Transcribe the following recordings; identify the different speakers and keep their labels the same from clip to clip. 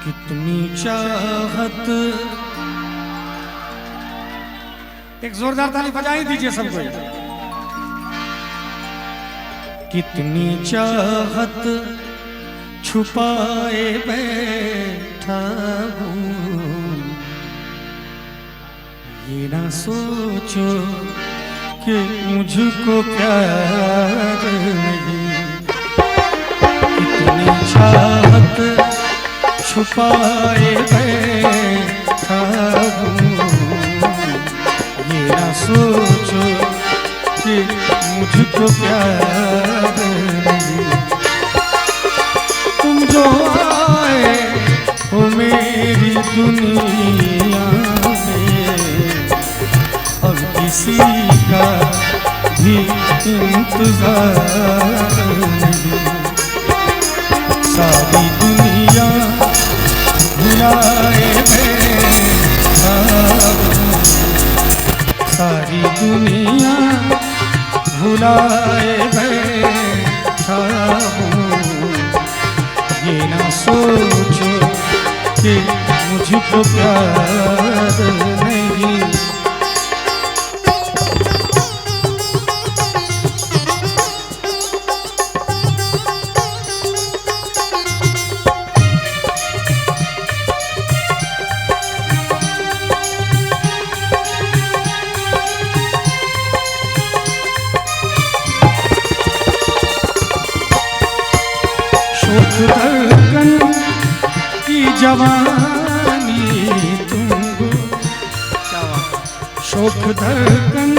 Speaker 1: कितनी चाहत। एक जोरदार ताली बजाई दीजिए सबको। कितनी चाहत छुपाए बैठा हूँ, ये ना सोचो कि मुझको प्यार नहीं। कितनी चाहत छुपाए बैठा हूँ, ये ना सोचो कि मुझको प्यार नहीं। तुम जो आए हो मेरी दुनिया में, अब किसी का भी इंतजार नहीं। सारी दुनिया भुलाए बैठा हूँ, सारी दुनिया भुलाए बैठा हूँ, ये ना सोचो कि मुझको प्यार नहीं। धड़कन की जवानी तुमको, शोक धड़कन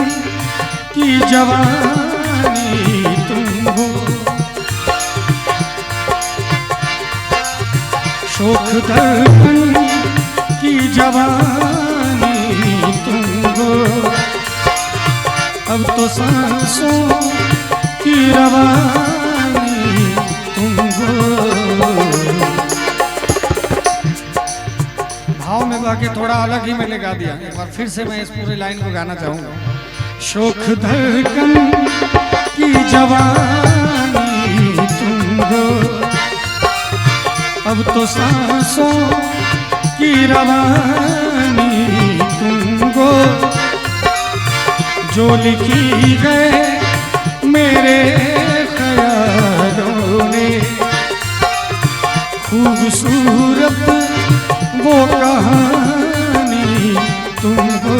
Speaker 1: की जवानी तुमको, शोक धड़कन की जवानी तुमको, अब तो सांसों की रवानी तुमको। भाव में बाकी थोड़ा अलग ही मैंने गा दिया, एक बार फिर से मैं इस पूरी लाइन को गाना चाहूंगा। शोक धड़कन की जवानी तुमको, अब तो सांसों की रवानी तुमको, जो लिखी गए मेरे ख्यालों ने, खूबसूरत वो कहानी तुमको,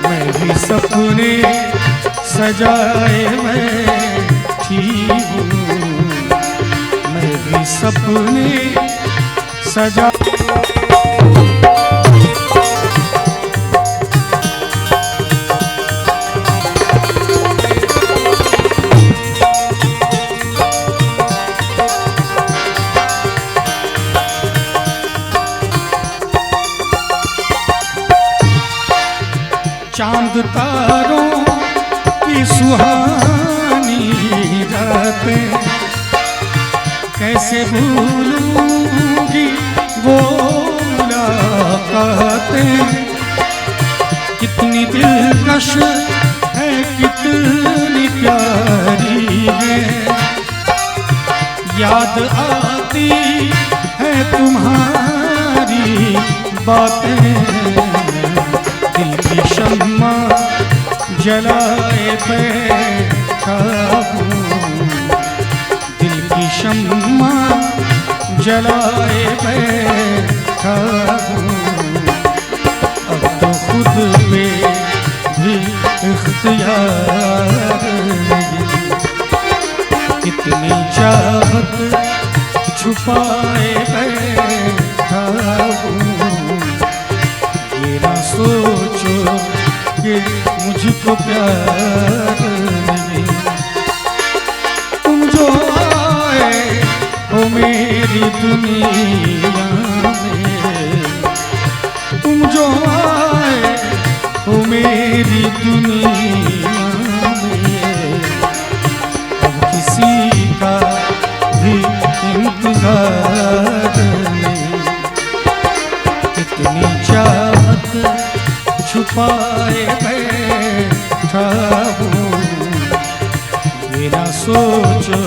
Speaker 1: मैं भी सपने सजाए बैठी हूँ, मैं भी सपने सजा। चांद तारों की सुहानी रातें, कैसे भूलूंगी वो मुलाकातें। कितनी दिलकश है, कितनी प्यारी है, याद आती है तुम्हारी बातें। दिल की शम्मा जलाए बैठा हूँ, दिल की शम्मा जलाए बैठा हूँ, अब तो खुद पे भी इख्तियार नहीं। कितनी चाहत छुपाए बैठा हूँ, ये ना सोचो कि मुझको प्यार नहीं। तुम जो आए हो मेरी दुनिया में, तुम जो आए हो मेरी दुनिया में, अब किसी का भी इंतजार नहीं। कितनी चाहत छुपाए बैठा हूँ, ये ना सोचो,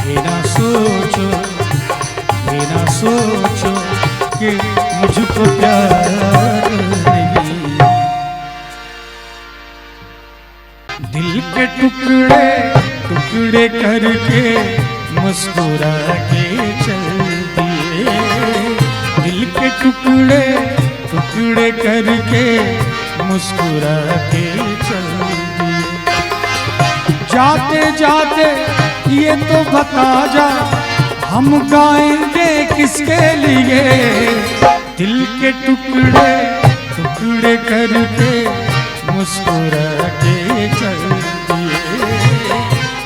Speaker 1: ये ना सोचो, ये ना सोचो कि मुझको प्यार नहीं। दिल के टुकड़े टुकड़े करके मुस्कुरा के चल दिए। दिल के टुकड़े टुकड़े करके मुस्कुरा के चल दिए। जाते जाते ये तो बता जा, हम गाएंगे किसके लिए। दिल के टुकड़े टुकड़े करके मुस्कुरा के चल दिए।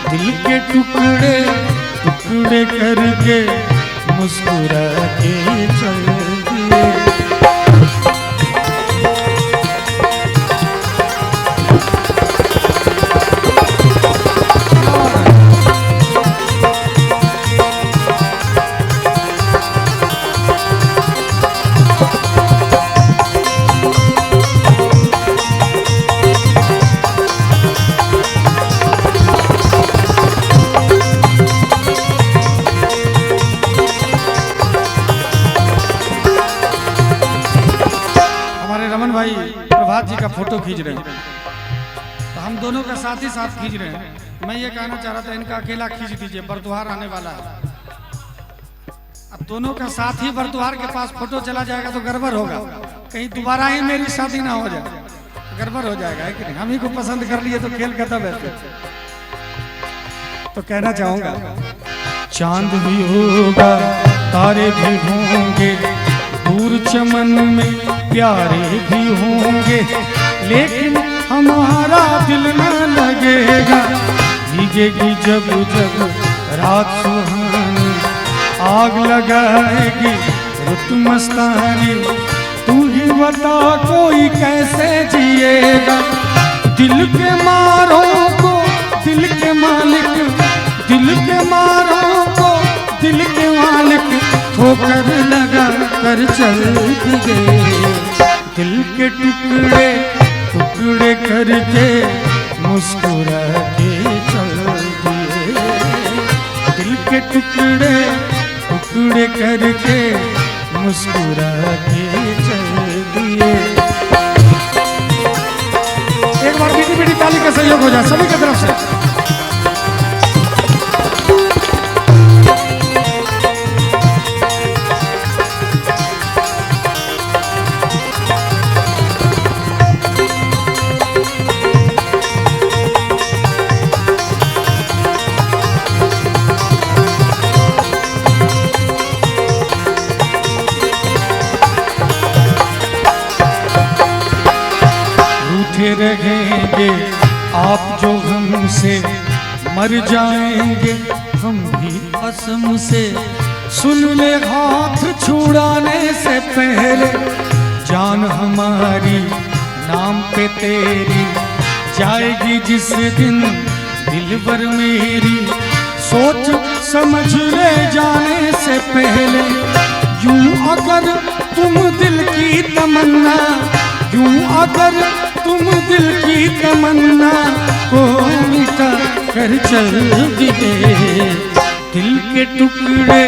Speaker 1: दिल के टुकड़े टुकड़े करके मुस्कुरा के चल दिए। भाई प्रभात जी का फोटो खींच रहे हैं, तो हम दोनों का साथ ही साथ खींच रहे हैं। मैं ये कहना चाह रहा था इनका अकेला खींच दीजिए, बरतुहार आने वाला है। अब दोनों का साथ ही बरतुहार के पास फोटो चला जाएगा तो गड़बड़ होगा, कहीं दोबारा ही मेरी शादी ना हो जाए, गड़बड़ हो जाएगा है कि नहीं। हम ही को पसंद कर लिए तो खेल खत्म है। तो कहना चाहूंगा चांद भी होगा तारे भी होंगे, दूर चमन में प्यारे भी होंगे, लेकिन हमारा दिल न लगेगा। भीगेगी जब जब रात सुहानी, आग लगाएगी रुत मस्तानी। तू ही बता कोई कैसे जिएगा। दिल के मारों को दिल के मालिक, दिल के मारों को दिल के मालिक ठोकर लगा कर चल दिए। दिल के टुकड़े टुकड़े करके मुस्कुरा के चल दिए। दिल के टुकड़े टुकड़े करके मुस्कुरा के चल दिए। एक बार मीठी मीठी ताली का सहयोग हो जाए सभी की तरफ से। रहेंगे आप जो हमसे, मर जाएंगे हम भी कसम से। सुन ले हाथ छुड़ाने से पहले, जान हमारी नाम पे तेरी जाएगी जिस दिन दिलबर मेरी। सोच समझ ले जाने से पहले, यूं अगर तुम दिल की तमन्ना, यूं अगर तुम दिल की तमन्ना को मिटा कर चल दिए। दिल के टुकड़े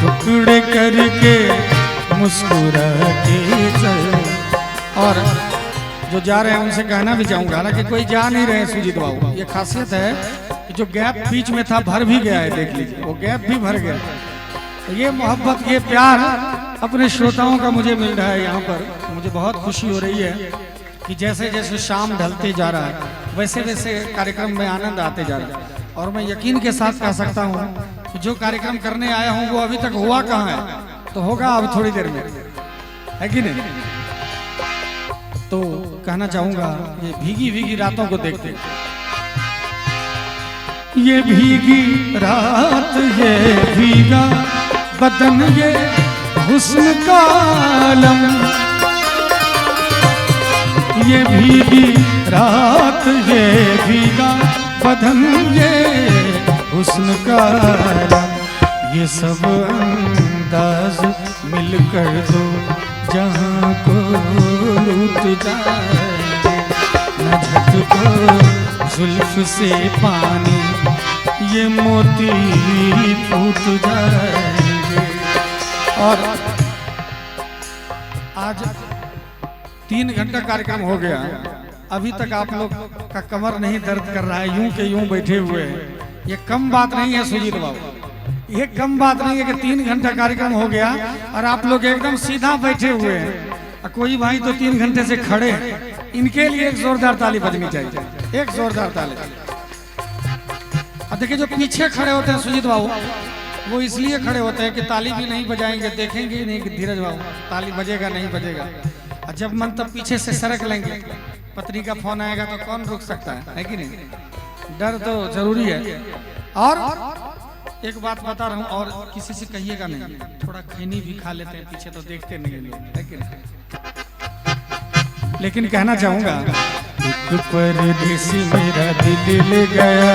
Speaker 1: टुकड़े करके मुस्कुरा के चल। और जो जा रहे हैं उनसे कहना भी चाहूंगा, हालांकि कोई जा नहीं रहे सुजीत बाबू, ये खासियत है कि जो गैप बीच में था भर भी गया है, देख लीजिए वो गैप भी भर गया। तो ये मोहब्बत ये प्यार अपने श्रोताओं का मुझे मिल रहा है यहाँ पर, मुझे बहुत खुशी हो रही है कि जैसे जैसे शाम ढलते जा रहा है वैसे वैसे कार्यक्रम में आनंद आते जा रहा है। और मैं यकीन के साथ कह सकता हूँ कि जो कार्यक्रम करने आया हूँ वो अभी तक हुआ कहाँ है, तो होगा अब थोड़ी देर में, है कि नहीं। तो कहना चाहूंगा ये भीगी भीगी रातों को देखते, ये भीगी रात ये भीगा बदन ये हुस्न का आलम, ये भीगी रात ये भीगा बदन ये हुस्न का आलम। ये सब अंदाज मिलकर दो जहां को लूट जाएंगे, न झटको जुल्फ से पानी ये मोती फूट जाएंगे। और आज 3 घंटा कार्यक्रम हो गया, अभी तक आप लोग का कमर नहीं दर्द कर रहा है, यूं के यूं बैठे हुए हैं। ये कम बात नहीं है सुजीत बाबू, ये कम बात नहीं है कि 3 घंटा कार्यक्रम हो गया और आप लोग एकदम सीधा बैठे हुए हैं। कोई भाई तो 3 घंटे से खड़े हैं, इनके लिए एक जोरदार ताली बजनी चाहिए, एक जोरदार ताली। अब देखिए जो पीछे खड़े होते हैं सुजीत बाबू, वो इसलिए खड़े होते हैं कि ताली भी नहीं बजाएंगे, देखेंगे ही नहीं कि धीरज बाबू ताली बजेगा नहीं बजेगा, और जब मन तब पीछे से सरक लेंगे। पत्नी का फोन आएगा तो कौन रुक सकता है कि नहीं? डर तो जरूरी है। और एक बात बता रहा हूँ, और किसी से कहिएगा नहीं, थोड़ा खैनी भी खा लेते हैं पीछे तो देखते नहीं लोग, है कि नहीं? लेकिन कहना चाहूंगा, एक परदेसी मेरा दिल ले गया,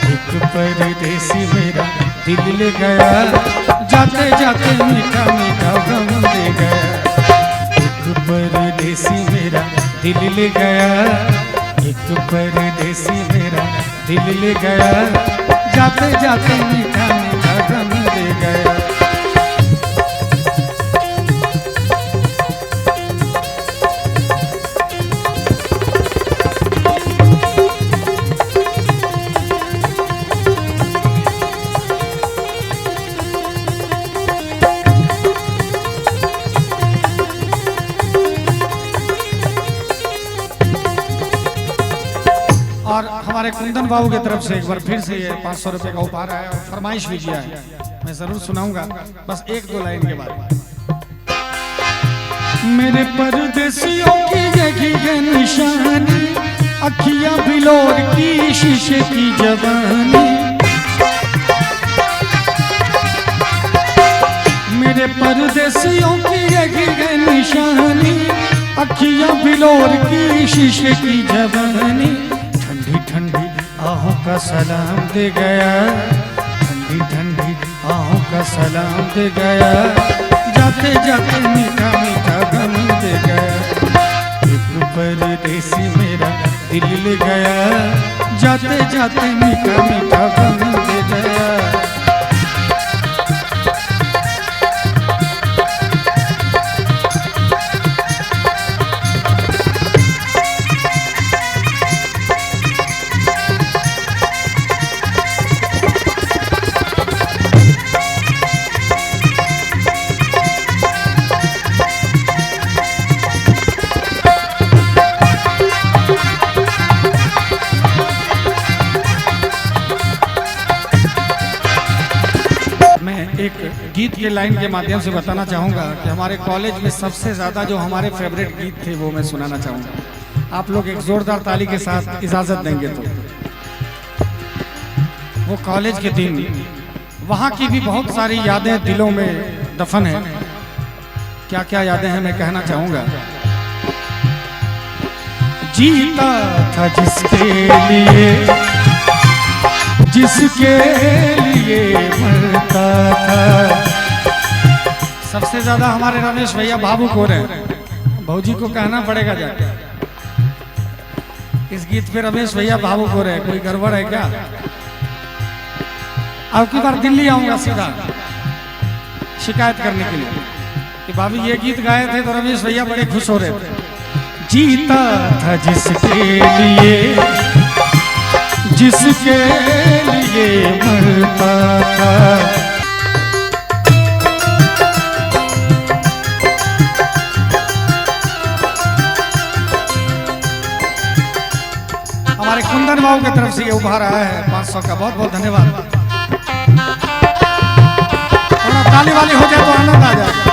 Speaker 1: एक परदेसी मेरा दिल ले गया, जाते जाते मीठा मीठा गम दे गया। एक परदेसी मेरा दिल ले गया, एक परदेसी मेरा दिल ले गया, जाते जाते मीठा मीठा गम दे गया। और हमारे कुंदन बाबू की तरफ से एक बार फिर से ये 500 रुपए का उपहार आया और फरमाइश भी किया है, मैं जरूर सुनाऊंगा, बस 1-2 लाइन के बाद। मेरे परदेसियों की जगह निशानी, अखियां बिलोर की शीशे की जवानी। मेरे परदेसियों की जगह निशानी, अखियां बिलोर की शीशे की जवानी। ठंडी ठंडी आहों का सलाम दे गया, ठंडी ठंडी आहों का सलाम दे गया, जाते जाते मीठा मीठा गम दे गया। एक परदेसी मेरा दिल ले गया, जाते जाते मीठा मीठा गम दे गया। एक गीत के लाइन के माध्यम से बताना चाहूँगा कि हमारे कॉलेज में सबसे ज़्यादा जो हमारे फेवरेट गीत थे वो मैं सुनाना चाहूँगा। आप लोग एक जोरदार ताली के साथ इजाज़त देंगे तो। वो कॉलेज के दिन, वहाँ की भी बहुत सारी यादें दिलों में दफन है। क्या क्या यादें हैं मैं कहना चाहूँगा। जीता था जिसके लिए, जिसके लिए मरता था। सबसे ज्यादा हमारे रमेश भैया भावुक हो रहे हैं, भौजी को कहना पड़ेगा जाके। इस गीत पे रमेश भैया भावुक हो रहे हैं, कोई गड़बड़ है क्या? अब की बार दिल्ली आऊंगा सीधा शिकायत करने के लिए कि भाभी ये गीत गाए थे तो रमेश भैया बड़े खुश हो रहे थे। जीता था जिसके लिए, जिसके लिए मरता था। हमारे कुंदन बाबू की तरफ से ये उपहार आया है 500 का, बहुत बहुत धन्यवाद। थोड़ा ताली वाली हो जाए तो आनंद आ जाए।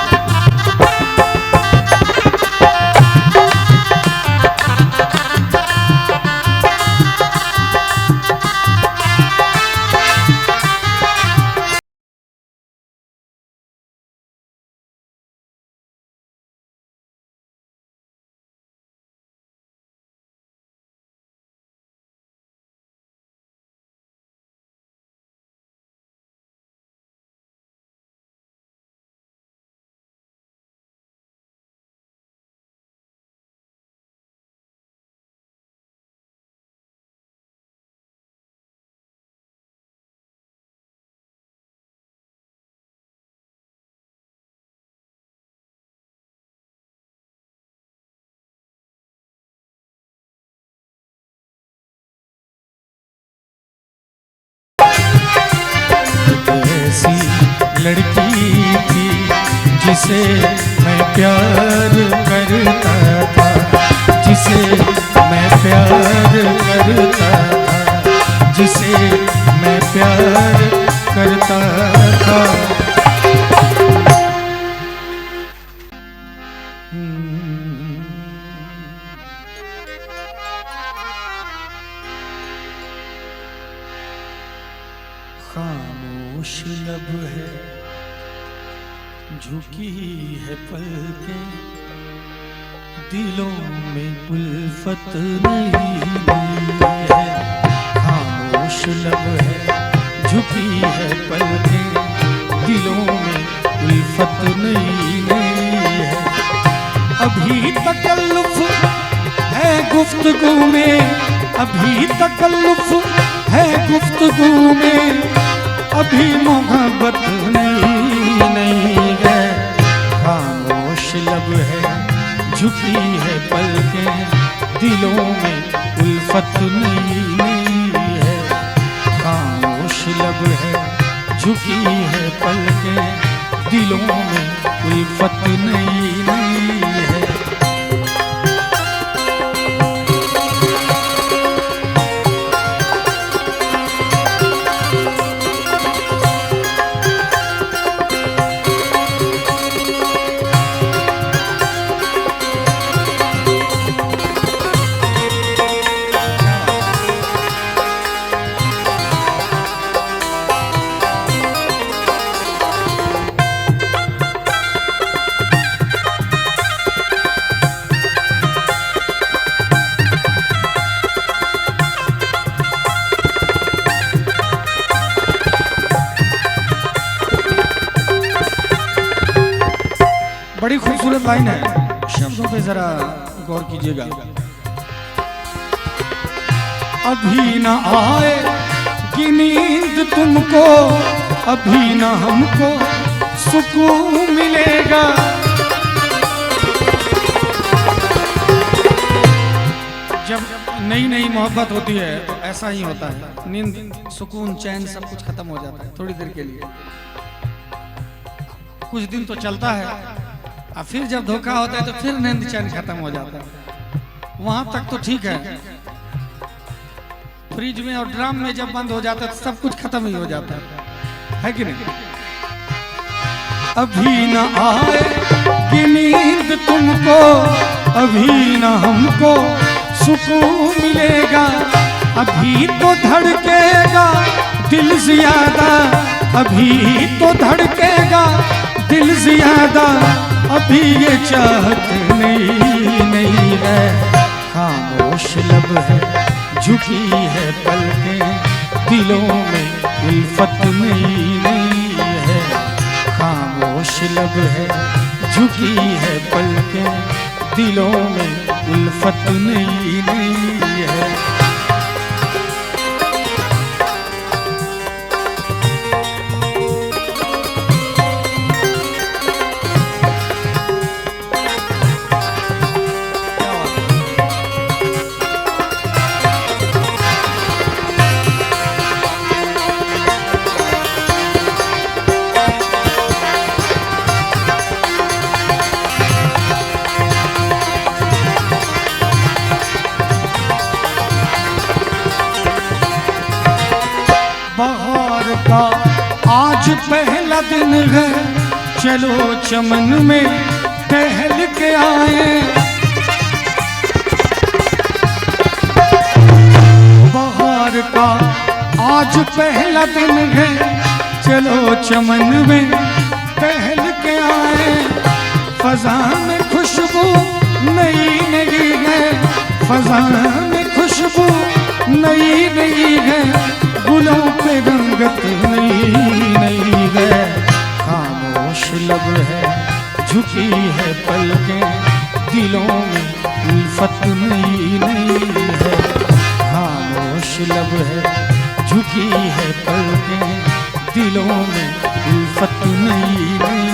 Speaker 1: लड़की थी जिसे मैं प्यार करता था, जिसे मैं प्यार करता था, जिसे मैं प्यार करता था। खामोश लब है, झुकी है पलकें, दिलों में उल्फत नहीं है। खामोश लब है, झुकी है पलकें, दिलों में उल्फत नहीं है। अभी तकल्लुफ है गुफ्तगू में, अभी तकल्लुफ है गुफ्तगू में, अभी मोहब्बत नहीं है। खामोश लब है, झुकी है पलकें, दिलों में उल्फत नहीं है। खामोश लब है, झुकी है पलकें, दिलों में उल्फत नहीं है। बड़ी खूबसूरत लाइन है, शब्दों पे जरा गौर कीजिएगा। अभी न आए कि नींद तुमको, अभी न हमको सुकून मिलेगा। जब नई नई मोहब्बत होती है तो ऐसा ही होता है, नींद सुकून चैन सब कुछ खत्म हो जाता है थोड़ी देर के लिए। कुछ दिन तो चलता है, और फिर जब धोखा होता है तो फिर नींद चैन खत्म हो जाता है। वहां तक तो ठीक है, फ्रिज में और ड्रम में जब बंद हो जाता है तो सब कुछ खत्म ही हो जाता है कि नहीं? अभी न आए कि नींद तुमको, अभी न हमको सुकून मिलेगा। अभी तो धड़केगा दिल ज्यादा, अभी तो धड़केगा दिल ज्यादा, अभी ये चाहत नहीं है। खामोश लब है, झुकी है पलकें, दिलों में उल्फत नहीं है। खामोश लब है, झुकी है पलकें, दिलों में उल्फत नहीं है। बहार का आज पहला दिन है, चलो चमन में टहल के आए। बहार का आज पहला दिन है, चलो चमन में टहल के आए। फजा में खुशबू नई नई है, फजा में खुशबू नई नई है, गुलों पे रंगत नहीं है। खामोश लब है, झुकी है पलकें, दिलों में उल्फत नहीं है। खामोश लब है, झुकी है पलकें, दिलों में उल्फत नहीं है।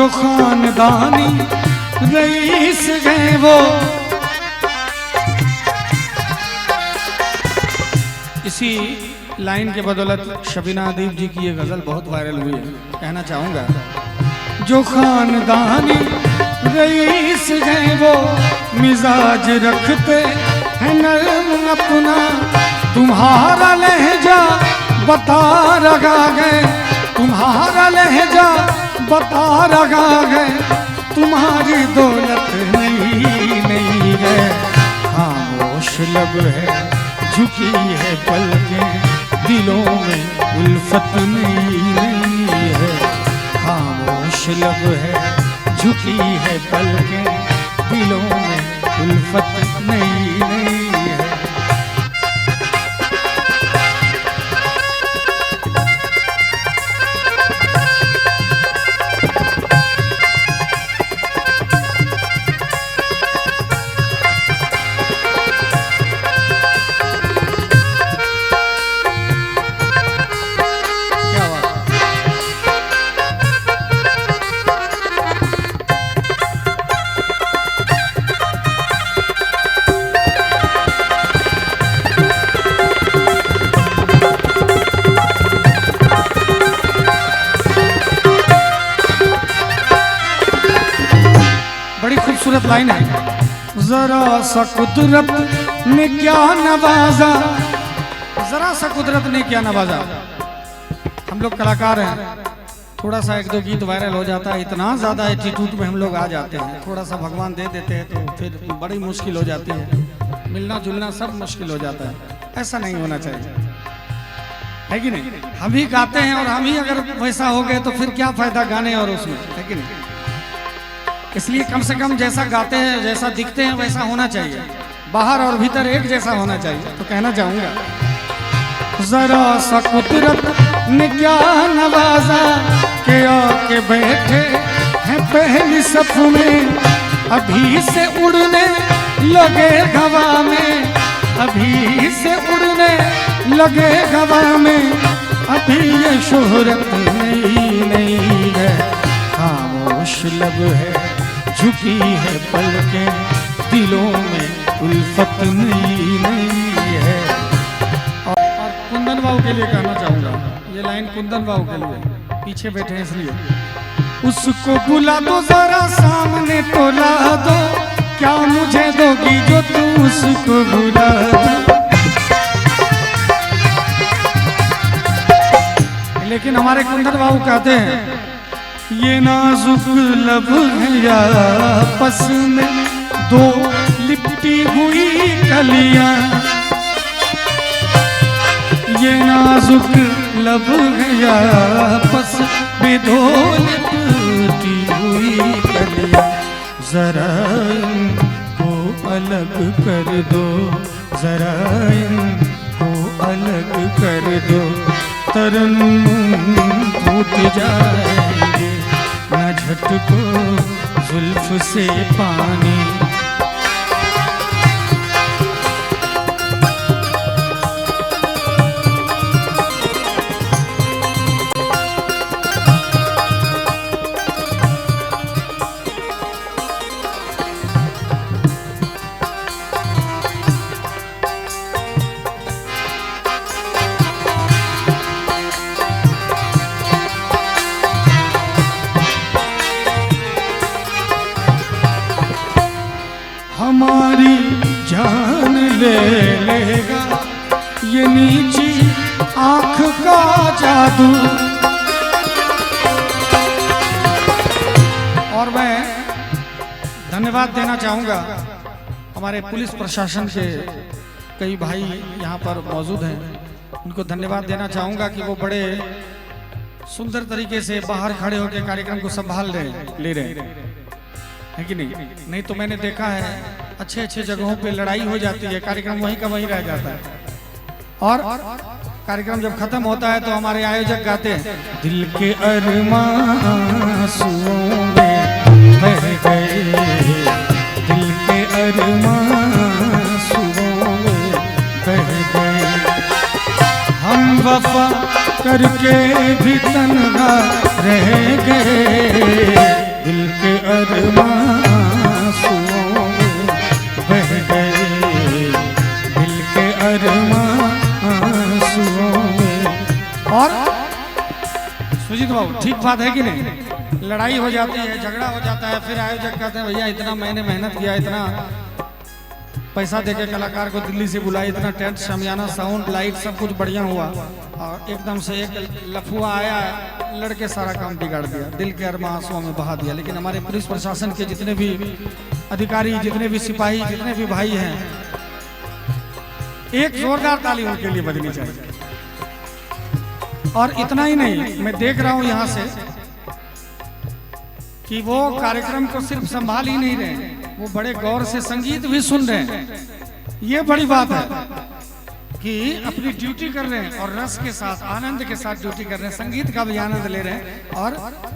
Speaker 1: जो खानदानी रईस गए वो। इसी लाइन के बदौलत शबीना अदीब जी की ये गजल बहुत वायरल हुई है। कहना चाहूंगा, जो खानदानी रईस गए वो मिजाज रखते हैं नर्म अपना, तुम्हारा लहजा बता रहा है, तुम्हारा लहजा बता रहा है, तुम्हारी दौलत नहीं नहीं है। खामोश लब है झुकी है पलकें, दिलों में उल्फत नहीं नहीं है। खामोश लब है झुकी है पलकें, दिलों में उल्फत नहीं नहीं है। खूबसूरत लाइन है, जरा सा कुदरत ने क्या नवाजा, जरा सा कुदरत ने क्या नवाजा। हम लोग कलाकार हैं, थोड़ा सा एक दो गीत वायरल हो जाता है, इतना ज्यादा एटीट्यूड में हम लोग आ जाते हैं, थोड़ा सा भगवान दे देते हैं तो फिर बड़ी मुश्किल हो जाती है, मिलना जुलना सब मुश्किल हो जाता है। ऐसा नहीं होना चाहिए, है कि नहीं? हम ही गाते हैं और हम ही अगर वैसा हो गए तो फिर क्या फायदा गाने और उसमें, है कि नहीं? इसलिए कम से कम जैसा गाते हैं, जैसा दिखते हैं वैसा होना चाहिए, बाहर और भीतर एक जैसा होना चाहिए। तो कहना चाहूंगा, जरा सा कुदरत ने क्या नवाजा के आके बैठे हैं पहली सफ में, अभी से उड़ने लगे हवा में, अभी से उड़ने लगे हवा में, अभी ये शोहरत नहीं नहीं है। खामोश लब है झुकी है पलकें, दिलों में उल्फत नहीं नहीं है। और कुंदन बाबू के लिए कहना चाहूंगा, ये लाइन कुंदन बाबू के लिए, पीछे बैठे हैं इसलिए, उसको बुला दो जरा सामने तो ला दो, क्या मुझे दोगी जो तू उसको बुला दो। लेकिन हमारे कुंदन बाबू कहते हैं, ये नाजुक लब है या आपस में दो लिपटी हुई कलियां, ये नाजुक लब है या आपस में दो लिपटी हुई कलियां, जरा इनको अलग कर दो, जरा इनको अलग कर दो, तरन्नुम फूट जाएंगे न झटको जुल्फ से पानी। हमारी जान ले लेगा ये नीची आँख का जादू। और मैं धन्यवाद देना चाहूँगा हमारे पुलिस प्रशासन के कई भाई यहाँ पर मौजूद हैं, उनको धन्यवाद देना चाहूँगा कि वो बड़े सुंदर तरीके से बाहर खड़े होकर कार्यक्रम को संभाल ले रहे है कि नहीं? नहीं तो मैंने देखा है अच्छे अच्छे जगहों पे लड़ाई हो जाती है, कार्यक्रम वहीं का वहीं रह जाता है, और कार्यक्रम जब खत्म होता है तो हमारे आयोजक गाते हैं, दिल के अरमां में बह गए, दिल के अरमां में बह गए, हम वफा करके भी तन्हा रह गए, दिल के अरमां आंसुओं में बह गए, दिल के अरमां आंसुओं में। और सुजीत बाबू ठीक बात है कि नहीं? लड़ाई हो जाती है, झगड़ा हो जाता है, फिर आयोजक कहते हैं भैया इतना मैंने मेहनत किया, इतना पैसा देके कलाकार को दिल्ली से बुलाया, इतना टेंट शामियाना साउंड लाइट सब कुछ बढ़िया हुआ, और एकदम से एक लफुआ आया, लड़के सारा काम बिगाड़ दिया, दिल के अरमां आंसुओं में बहा दिया। लेकिन हमारे पुलिस प्रशासन के जितने भी अधिकारी, जितने भी सिपाही, जितने भी भाई हैं, एक जोरदार ताली उनके लिए बजनी चाहिए। और इतना ही नहीं, मैं देख रहा हूं यहां से कि वो कार्यक्रम को सिर्फ संभाल ही नहीं रहे, वो बड़े गौर से संगीत भी सुन रहे हैं। ये बड़ी बात है कि अपनी ड्यूटी कर रहे हैं और रस के साथ, आनंद के साथ ड्यूटी कर रहे हैं, संगीत का भी आनंद ले रहे हैं और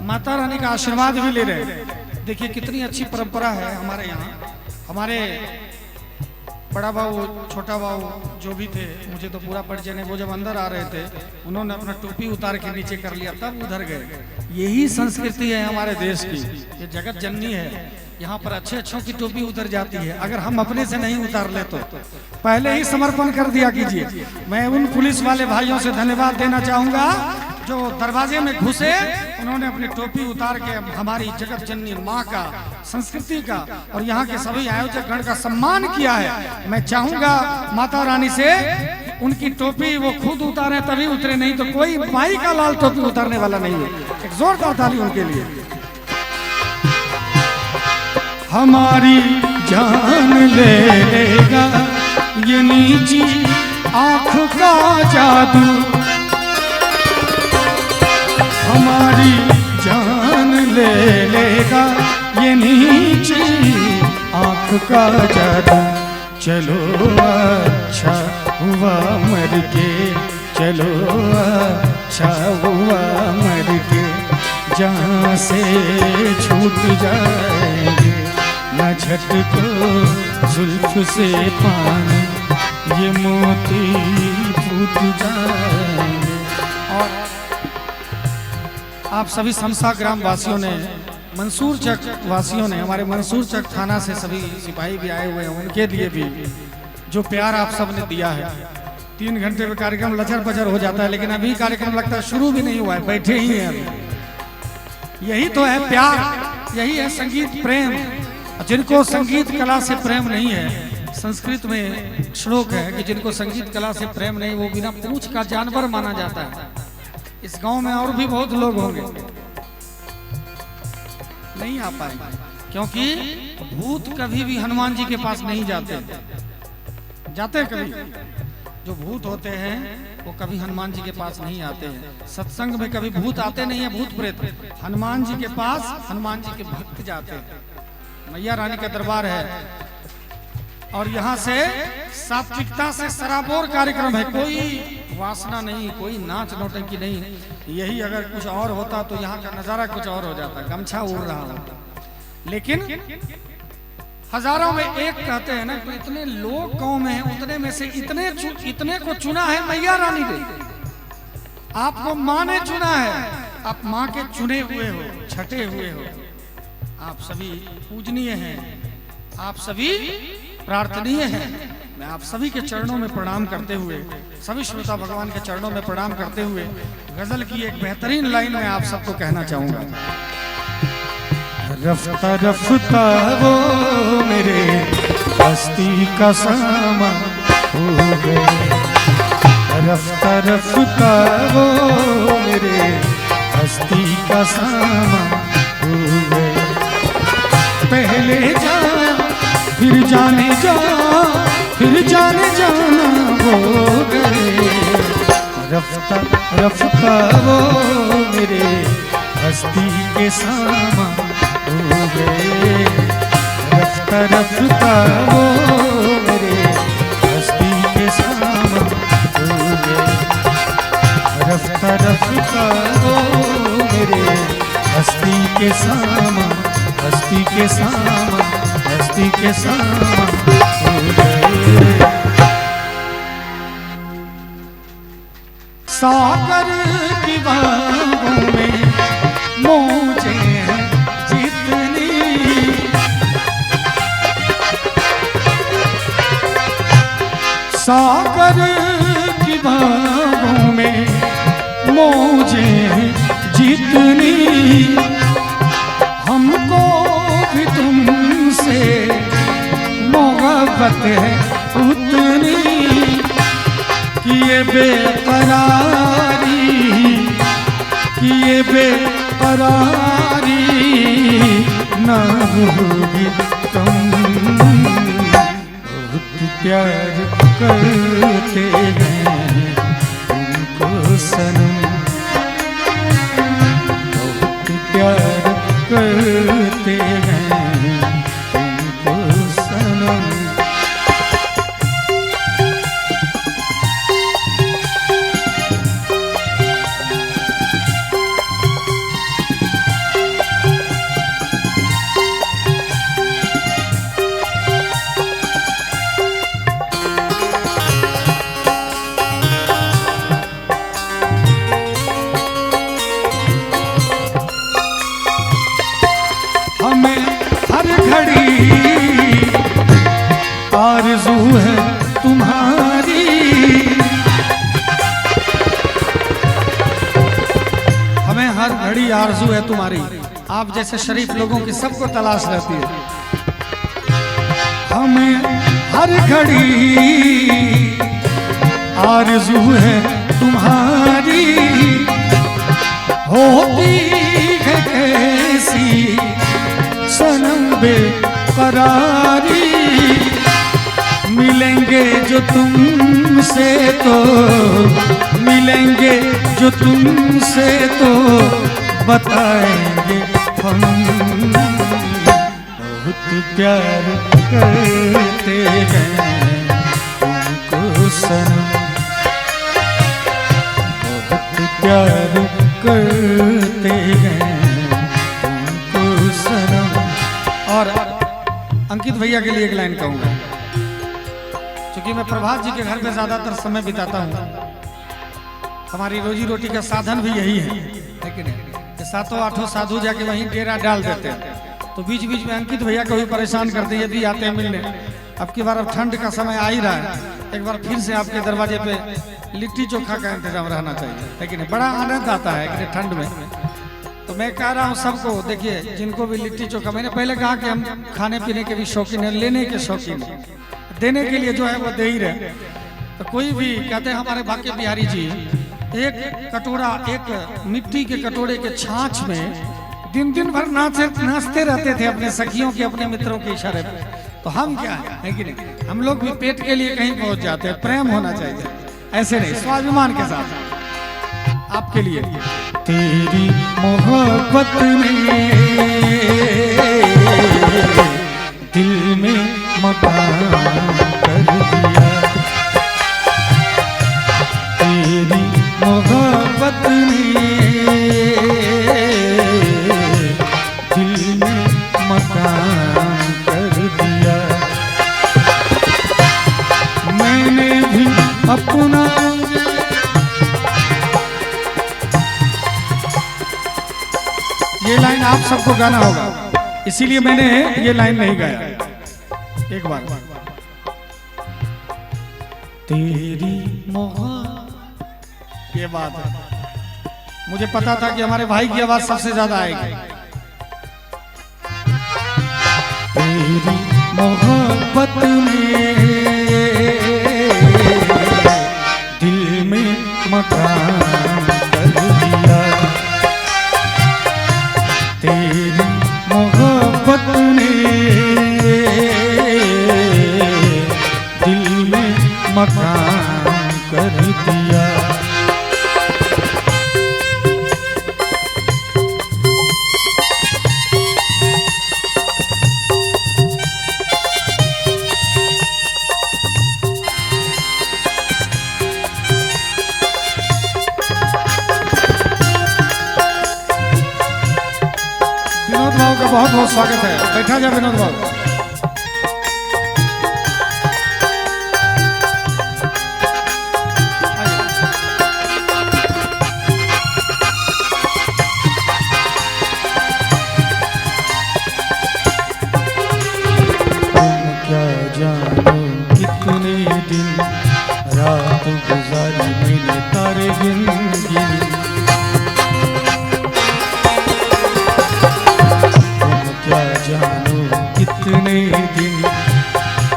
Speaker 1: माता रानी का आशीर्वाद भी ले रहे हैं। देखिए कितनी अच्छी परंपरा है हमारे यहाँ। हमारे बड़ा बाबू, छोटा बाबू जो भी थे, मुझे तो पूरा परिचय नहीं, वो जब अंदर आ रहे थे उन्होंने अपना टोपी उतार के नीचे कर लिया, तब उधर गए। यही संस्कृति है हमारे देश की, ये जगत जननी है। यहाँ पर अच्छे अच्छों की टोपी उतर जाती है, अगर हम अपने से नहीं उतार ले तो पहले ही समर्पण कर दिया कीजिए। मैं उन पुलिस वाले भाइयों से धन्यवाद देना चाहूंगा जो दरवाजे में घुसे, उन्होंने अपनी टोपी उतार के हमारी जगत जननी माँ का, संस्कृति का और यहाँ के सभी आयोजक गण का सम्मान किया है। मैं चाहूंगा माता रानी से उनकी टोपी वो खुद उतारे तभी उतरे, नहीं तो कोई माई का लाल टोपी उतारने वाला नहीं है। एक जोरदार ताली उनके लिए। हमारी जान ले लेगा ये नीची आँख का जादू, हमारी जान ले लेगा ये नीची आँख का जादू। चलो अच्छा हुआ मर के, चलो अच्छा हुआ मर के, जहाँ से छूट जाएंगे न झटको जुल्फ से पानी, ये मोती फूट जाएंगे। और आप सभी समसा ग्राम वासियों ने, मंसूर चक वासियों ने, हमारे मंसूर चक थाना से सभी सिपाही भी आए हुए हैं, उनके लिए भी जो प्यार आप सब ने दिया है। 3 घंटे में कार्यक्रम लचर पचर हो जाता है, लेकिन अभी कार्यक्रम लगता है शुरू भी नहीं हुआ है, बैठे ही हैं अभी। यही तो है प्यार, यही है संगीत प्रेम। जिनको संगीत कला से प्रेम नहीं है, संस्कृत में श्लोक है कि जिनको संगीत कला से प्रेम नहीं, वो बिना पूंछ का जानवर माना जाता है। इस गांव में और भी बहुत लोग होंगे, नहीं आ पाएंगे, क्योंकि भूत कभी भी हनुमान जी के पास नहीं जाते। जाते कभी, जो भूत होते हैं वो कभी हनुमान जी के पास नहीं आते हैं। सत्संग में कभी भूत आते नहीं है, भूत प्रेत हनुमान जी के पास, हनुमान जी के भक्त जाते हैं। मैया रानी का दरबार है और यहाँ से सात्विकता से सराबोर कार्यक्रम है, कोई वासना नहीं, कोई नाच नौटंकी नहीं। यही अगर कुछ और होता तो यहाँ का नजारा कुछ और हो जाता, गमछा उड़ रहा होता। लेकिन हजारों में एक कहते हैं ना, तो इतने लोग गांव में हैं, उतने में से इतने को चुना है मैया रानी ने। आपको माँ ने चुना है, आप माँ के चुने हुए हो, छठे हुए हो। आप सभी पूजनीय हैं, आप सभी प्रार्थनीय हैं। मैं आप सभी के चरणों में प्रणाम करते हुए, सभी श्रोता भगवान के चरणों में प्रणाम करते हुए गजल की एक बेहतरीन लाइन में आप सबको कहना चाहूंगा। रफ्ता रफ्ता वो मेरे बस्ती का सामा हो गए, रफ्ता रफ्ता वो मेरे बस्ती का सामा हो गए। पहले जा फिर जाने जा, फिर जाने जाना हो गए, रफ्ता रफ्ता वो मेरे हस्ती के सामा हो गए, रफ्ता रफ्ता वो मेरे हस्ती के सामा हो गए, रफ्ता रफ्ता वो मेरे हस्ती के सामा, हस्ती के सामा, हस्ती के सामा हो गए। सागर की बाहों में मौजे हैं, जीत मुझे जीतनी, हमको भी तुमसे मोहब्बत है उतनी कि ये बेकरारी, कि ये बेकरारी ना होगी कम। बहुत प्यार करते हैं तुमको सनम, बहुत प्यार करते हैं तुमको सनम। हमें हर घड़ी आरज़ू है तुम्हारी, हमें हर घड़ी आरज़ू है तुम्हारी। आप जैसे शरीफ लोगों की सबको तलाश रहती है। हमें हर घड़ी आरज़ू है तुम्हारी, होती है कैसी सनम बेकरारी। मिलेंगे जो तुमसे तो, मिलेंगे जो तुमसे तो बताएंगे हम, बहुत प्यार करते हैं तुमको सनम, बहुत प्यार करते हैं तुमको सनम। और अंकित भैया के लिए एक लाइन कहूंगा, क्योंकि मैं प्रभात जी के घर में ज्यादातर समय बिताता हूँ। हमारी रोजी रोटी का साधन भी यही है कि नहीं, कि 7-8 साधु जाके वहीं डेरा डाल देते हैं। तो बीच बीच में अंकित भैया को भी परेशान करते हैं, यदि आते हैं मिलने। अब की बार अब ठंड का समय आ ही रहा है, एक बार फिर से आपके दरवाजे पे लिट्टी चोखा का इंतजाम रहना चाहिए, लेकिन बड़ा आनंद आता है कि ठंड में। तो मैं कह रहा हूँ सबको, देखिए जिनको भी लिट्टी चोखा, मैंने पहले कहा कि हम खाने पीने के भी शौकीन है, लेने के शौकीन है, देने के लिए जो है वो दे ही रहे। तो कोई भी कहते हैं हमारे बाके बिहारी जी एक कटोरा, एक मिट्टी के कटोरे के छाछ में दिन भर नाचते रहते थे अपने सखियों के, अपने मित्रों के इशारे पे। तो हम क्या है कि नहीं, हम लोग भी पेट के लिए कहीं पहुंच जाते हैं। प्रेम होना चाहिए, ऐसे नहीं, स्वाभिमान के साथ। आपके लिए तेरी मोहब्बत ने दिल में मकान कर दिया, तेरी मोहब्बत ने दिल में मकान कर दिया। मैंने भी अपना ये लाइन आप सबको गाना होगा, इसीलिए मैंने ये लाइन नहीं गाया। एक बार तेरी मोहब्बत, ये बात है, मुझे पता था कि हमारे भाई की आवाज सबसे ज्यादा आएगी। तेरी मोहब्बत में दिल में मकान कर दिया, तेरी मोहब्बत ने दिल में मकान कर दिया। विनोद बाबू का बहुत बहुत स्वागत है, बैठा जाए विनोद बाबू। कितने दिन रात गुजारी मैंने तारे गिन गिन,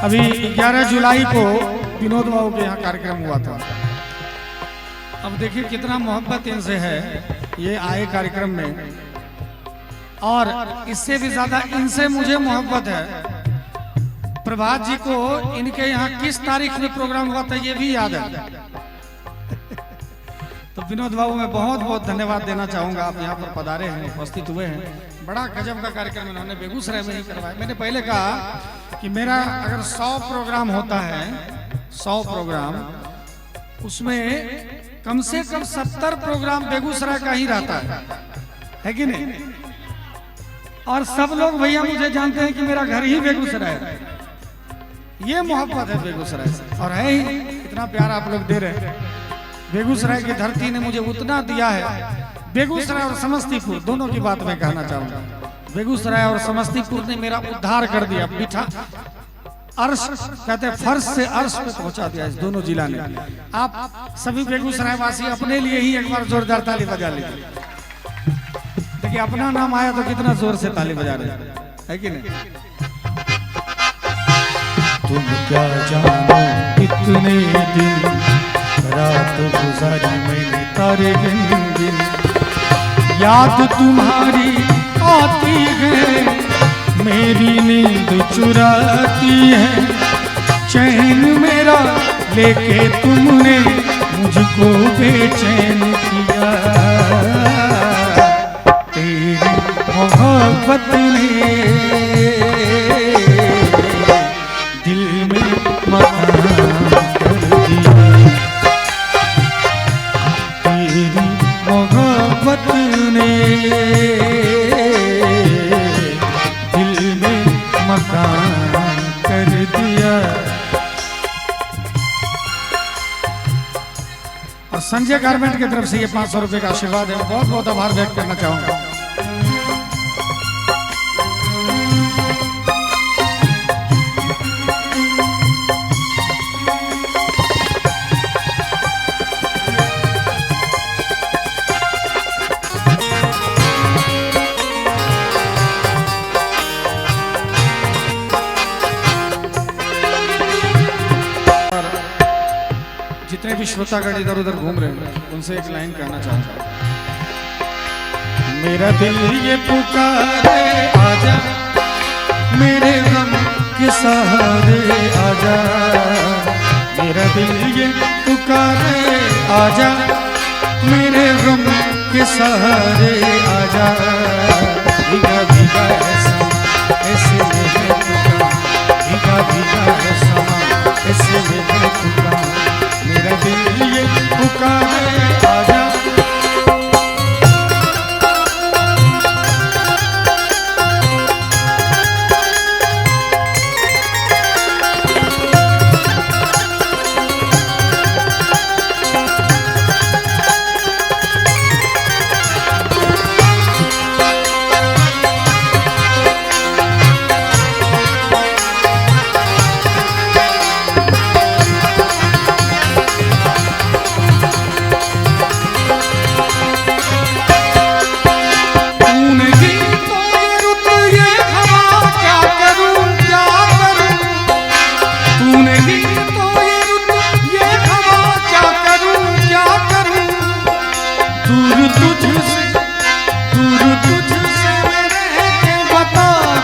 Speaker 1: अभी 11 जुलाई को विनोद बाबू के यहाँ कार्यक्रम हुआ था। अब देखिए कितना मोहब्बत इनसे है, ये आए कार्यक्रम में, और इससे भी ज्यादा इनसे मुझे मोहब्बत है। प्रभात जी को इनके यहाँ किस तारीख में प्रोग्राम हुआ था ये भी याद है। तो विनोद बाबू मैं बहुत बहुत धन्यवाद देना चाहूंगा, आप यहाँ पर पधारे हैं, उपस्थित हुए हैं। बड़ा गजब का कार्यक्रम इन्होंने बेगूसराय में ही करवाया। मैंने पहले कहा कि मेरा अगर 100 प्रोग्राम होता है, 100 प्रोग्राम, उसमें कम से कम 70 प्रोग्राम बेगूसराय का ही रहता है कि नहीं? और सब लोग भैया मुझे जानते हैं कि मेरा घर ही बेगूसराय है। ये मोहब्बत है बेगूसराय से, और है ही, इतना प्यार आप लोग दे रहे हैं। बेगूसराय की धरती ने मुझे उतना दिया है। बेगूसराय और समस्तीपुर दोनों की बात मैं कहना चाहूंगा। बेगूसराय और समस्तीपुर ने मेरा उद्धार कर दिया, बिठा अर्श कहते हैं, फर्श से अर्श पे पहुंचा दिया इस दोनों जिला ने। आप सभी बेगूसराय वासी अपने लिए ही एक बार जोरदार ताली बजा लीजिए। देखिए अपना नाम आया तो कितना जोर से ताली बजा रहे है कि नहीं?
Speaker 2: तुम क्या जानो कितने दिन रात गुजारी मैंने तारे गिन गिन,
Speaker 1: याद तुम्हारी आती है,
Speaker 2: मेरी नींद चुराती है,
Speaker 1: चैन मेरा
Speaker 2: लेके तुमने मुझको बेचैन किया। तेरी मोहब्बत ने दिल में मकान कर दिया। तेरी मोहब्बत ने दिल में मकान कर दिया।
Speaker 1: और संजय गारमेंट की तरफ से ये 500 रुपए का आशीर्वाद है, बहुत बहुत आभार व्यक्त करना चाहूंगा। जितने भी श्रोतागण इधर उधर घूम रहे हैं उनसे एक लाइन कहना चाहूंगा।
Speaker 2: मेरा दिल ये पुकारे आजा, मेरे गम के सहारे आजा। मेरा दिल ये पुकारे आजा, मेरे गम के सहारे आजा। भीगा भीगा ऐसे में है पुकार, भीगा भीगा ऐसा ऐसे में है पुकार। मेरा दिल ये पुकारे आजा,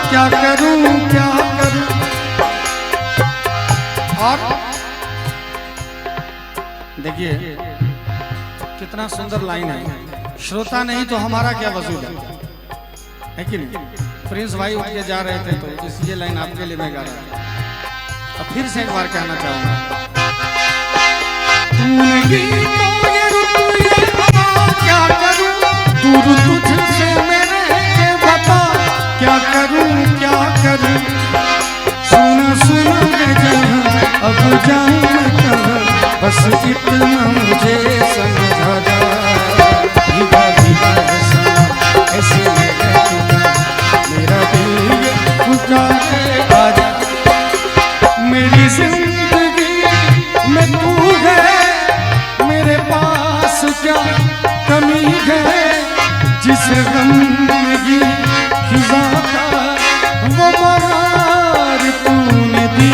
Speaker 1: क्या करूं क्या करूं। और देखिए कितना सुंदर लाइन है, श्रोता नहीं तो हमारा क्या वजूद है कि नहीं? प्रिंस भाई उठ के जा रहे थे तो इसलिए लाइन आपके लिए मैं गा रहा हूं। अब फिर से एक बार कहना चाहूंगा। क्या करूं दूर तुझसे मैं रह के बता, क्या करूं क्या करूं। सुन सुन जहां अब जाऊं कहां, बस इतना मुझे समझा जा। भीगा भीगा ऐसे में है पुकार, मेरा दिल पुकारे आजा। मेरी जिंदगी में तू है, मेरे पास क्या कमी है। जिस गम की खिजा का वो बहार तूने दी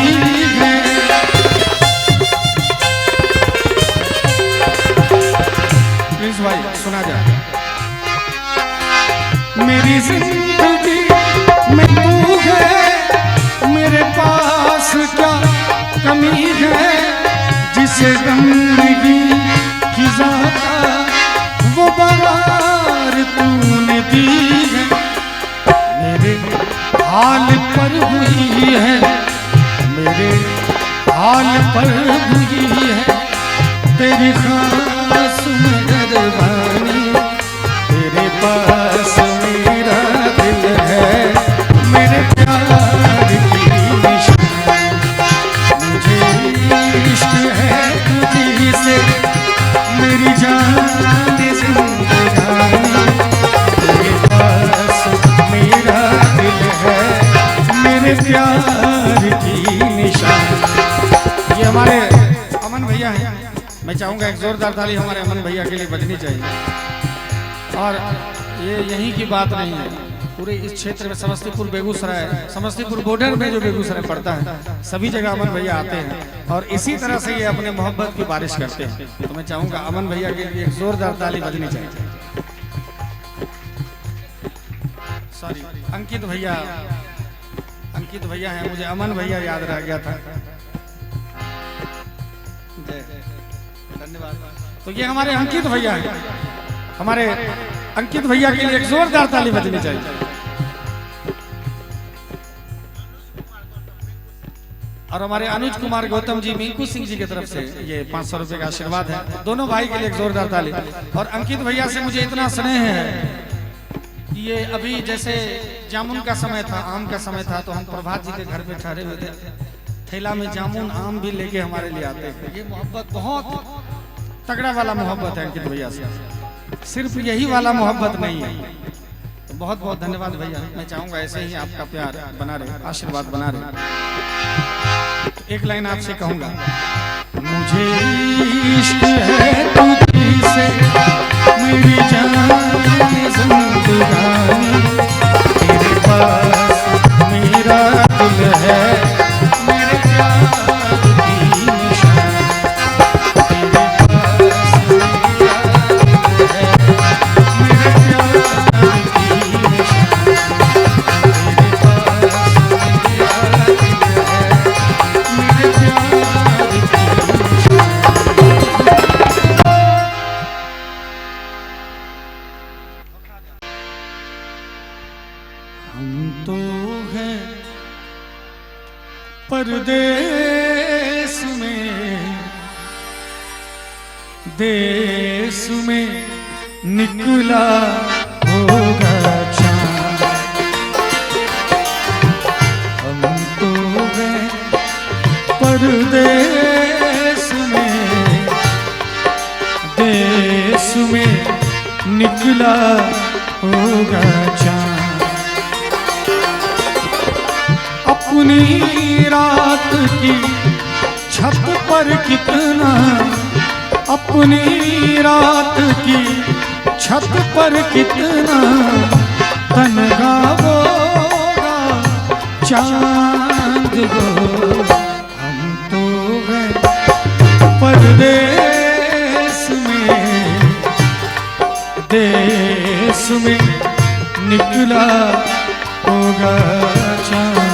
Speaker 1: मेरी जिंदगी में तू है, मेरे पास क्या कमी है, जिसे गम नहीं खिजा का वो बहार तूने दी है। मेरे हाल पर हुई है, मेरे हाल पर हुई है तेरी खास मेहरबानी, तेरे पास मेरा दिल है, मेरे प्यार की निशानी। मुझे इश्क है तुझी से, मेरी जान जिंदगानी, तेरे पास मेरा दिल है, मेरे प्यार की निशानी। ये हमारे अमन भैया हैं, मैं चाहूँगा एक जोरदार ताली हमारे अमन भैया के लिए बजनी चाहिए। और ये यहीं की बात नहीं है, पूरे इस क्षेत्र में समस्तीपुर बेगूसराय, समस्तीपुर बॉर्डर में जो बेगूसराय पड़ता है, सभी जगह अमन भैया आते हैं और इसी तरह से ये अपने मोहब्बत की बारिश करते हैं। तो मैं चाहूँगा अमन भैया के लिए एक जोरदार ताली बजनी चाहिए। सॉरी, अंकित भैया हैं, मुझे अमन भैया याद रह गया था। धन्यवाद। तो ये हमारे अंकित भैया हैं, हमारे अंकित भैया के लिए एक जोरदार ताली बजनी चाहिए। और हमारे अनुज कुमार गौतम जी, मिंकू सिंह जी की तरफ से ये 500 रुपए का आशीर्वाद है। तो दोनों भाई के लिए एक जोरदार ताली। और अंकित भैया से मुझे इतना स्नेह है कि ये अभी जैसे जामुन का समय था, आम का समय था, तो हम प्रभात जी के घर पे ठहरे हुए थे, थैला में जामुन आम भी लेके हमारे लिए आते हैं। ये मोहब्बत बहुत तगड़ा वाला मोहब्बत है अंकित भैया से, सिर्फ यही वाला मोहब्बत नहीं है। तो बहुत बहुत धन्यवाद भैया। मैं चाहूंगा ऐसे ही आपका प्यार बना रहे, आशीर्वाद बना रहे। तो एक लाइन आपसे कहूंगा, मुझे इश्क है तुझी से, मेरी जान जिंदगानी, तेरे पास मेरा दिल है, मेरे प्यार की निशानी, तेरे पास मेरा दिल है, मेरे प्यार की निशानी, तेरे पास मेरा दिल है, मेरे प्यार की निशानी। हम तो हैं परदेश में, देश में निकला होगा चाँद। हम तो हैं परदेश में, देश में निकला होगा चाँद। अपनी रात की छत पर कितना, अपनी रात की छत पर कितना तनगा होगा चांद वो। हम तो हैं परदेश में, देश में निकला होगा चांद।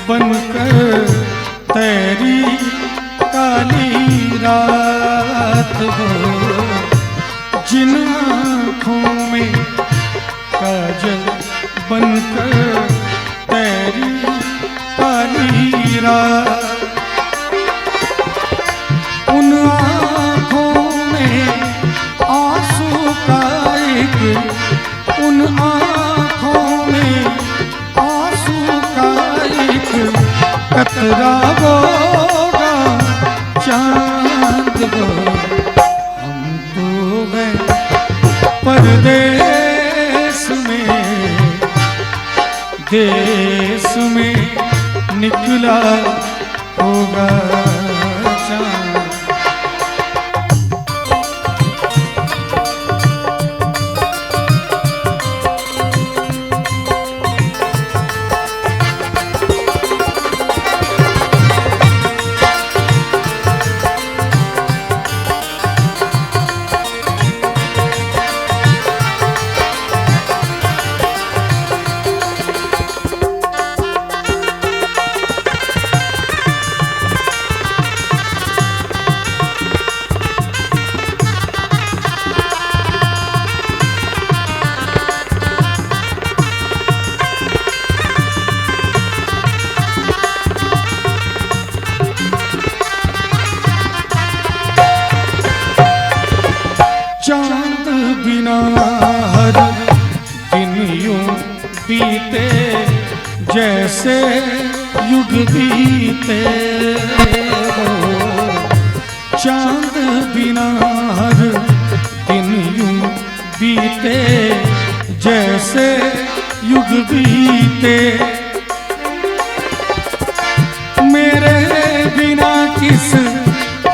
Speaker 1: बनकर तेरी काली रात हो, जिन आँखों में काजल बनकर तेरी काली रात, उन आँखों में आंसू का गए परदेश में, देश में निकला होगा चाँद। चांद बिना हर दिन यूं बीते जैसे युग बीते हो। चांद बिना हर दिन यूं बीते जैसे युग बीते। मेरे बिना किस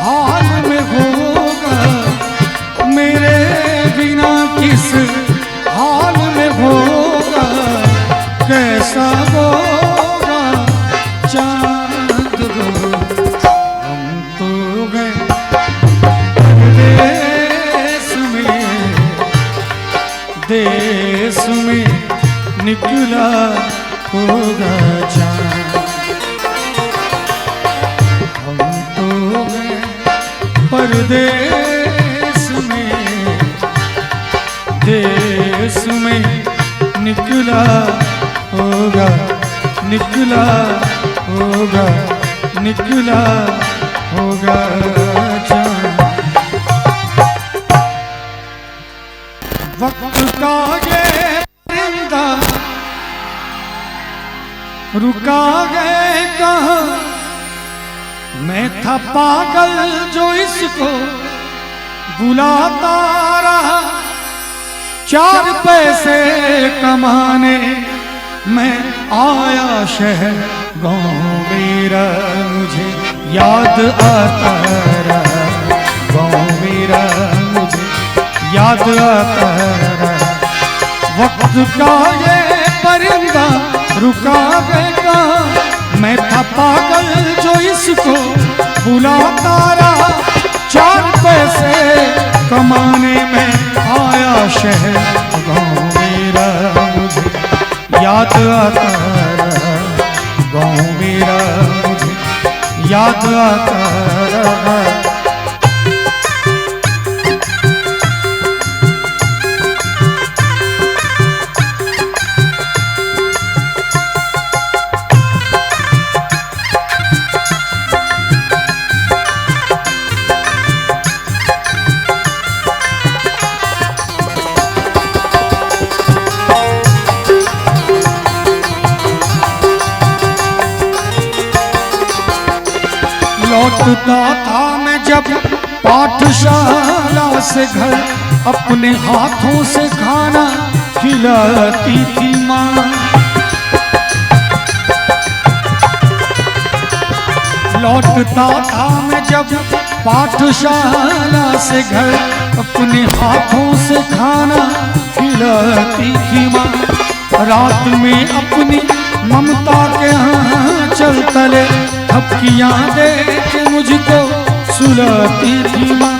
Speaker 1: हाल में होगा, मेरे बिना किस हाल में होगा, कैसा होगा चांद वो। हम तो गए देश में, देश में निकला होगा चांद। हम तो गए परदेश में, देश में निकला होगा, निकला होगा, निकला होगा चाँद। वक्त का ये परिंदा रुका गए कहाँ, मैं था पागल जो इसको बुलाता रहा। 4 पैसे कमाने मैं आया शहर, गाँव मेरा मुझे याद आता रहा, गाँव मेरा मुझे याद आता रहा। वक्त का ये परिंदा रुका गया, मैं था पागल जो इसको बुलाता रहा। 4 पैसे कमाने में आया शहर, गाँव मेरा मुझे याद आता रहा, गाँव मेरा मुझे याद आता रहा। लौटता था मैं जब पाठशाला से घर, अपने हाथों से खाना खिलाती थी माँ। लौटता था मैं जब पाठशाला से घर, अपने हाथों से खाना खिलाती थी माँ। रात में अपनी ममता के आंचल तले थपकियां दे के मुझको सुलाती थी माँ।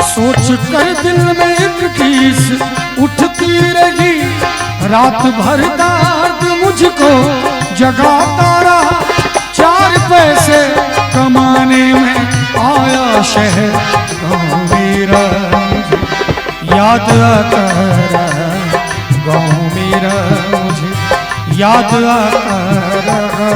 Speaker 1: सोच कर दिल में एक टीस उठती रही, रात भर दर्द मुझको जगाता रहा। 4 पैसे कमाने में आया शहर, गाँव मेरा मुझे याद आता रहा, गाँव मेरा मुझे याद आता रहा।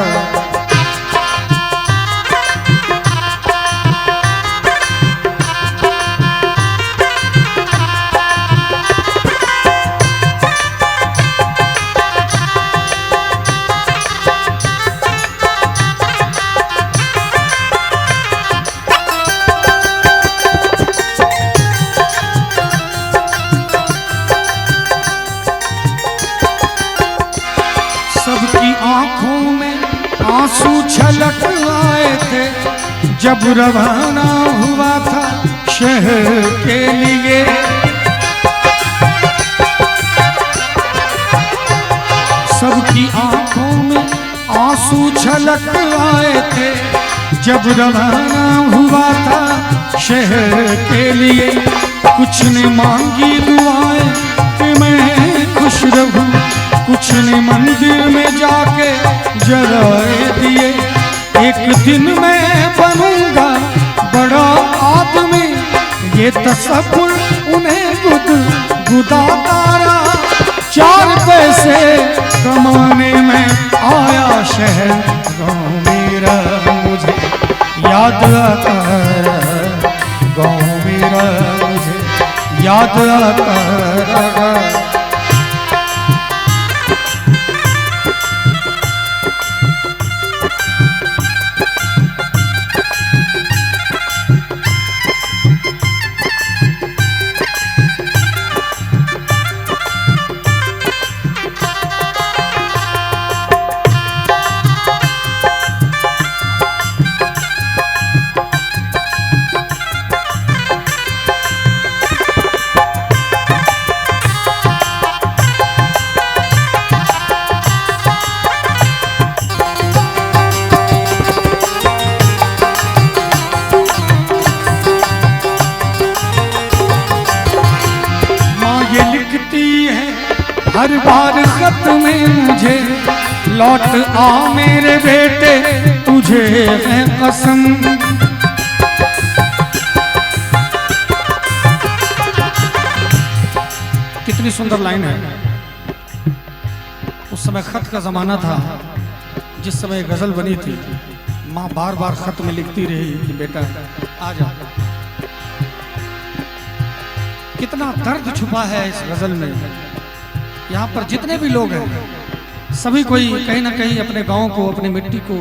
Speaker 1: जब रवाना हुआ था शहर के लिए, सबकी आंखों में आंसू छलक आए थे। जब रवाना हुआ था शहर के लिए, कुछ ने मांगी दुआएं कि मैं खुश रहूं, कुछ ने मंदिर में जाके जलाए दिए। एक दिन मैं बनूंगा बड़ा आदमी, ये तसव्वुर उन्हें गुदगुदाता रहा। 4 पैसे कमाने में आया शहर, गाँव मेरा मुझे याद आता रहा, गाँव मेरा मुझे याद आता रहा। हर बार खत में मुझे, लौट आ मेरे बेटे तुझे है कसम। कितनी सुंदर लाइन है। उस समय खत का जमाना था, जिस समय गजल बनी थी, माँ बार बार खत में लिखती रही कि बेटा आ जा। कितना दर्द छुपा है इस गजल में। यहाँ पर जितने भी लोग हैं, सभी कोई कहीं ना कहीं अपने गांव को, अपनी मिट्टी को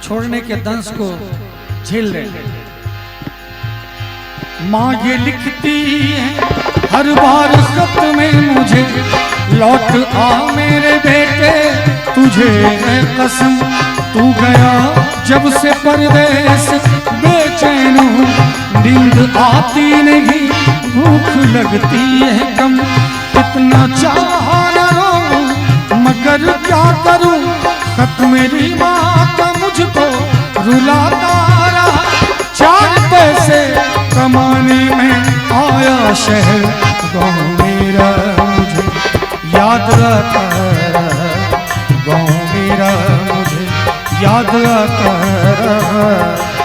Speaker 1: छोड़ने के दंश को झेल रहे हैं। माँ ये लिखती है हर बार खत में मुझे, लौट आ मेरे बेटे तुझे है कसम। तू गया जब से परदेस, बेचैन हूँ, नींद आती नहीं, भूख लगती है कम। कितना चाहा न रहूं मगर क्या करूं, खत मेरी माँ का मुझको रुलाता रहा। 4 पैसे कमाने में आया शहर, गाँव मेरा मुझे याद आता रहा, गाँव मेरा मुझे याद आता रहा।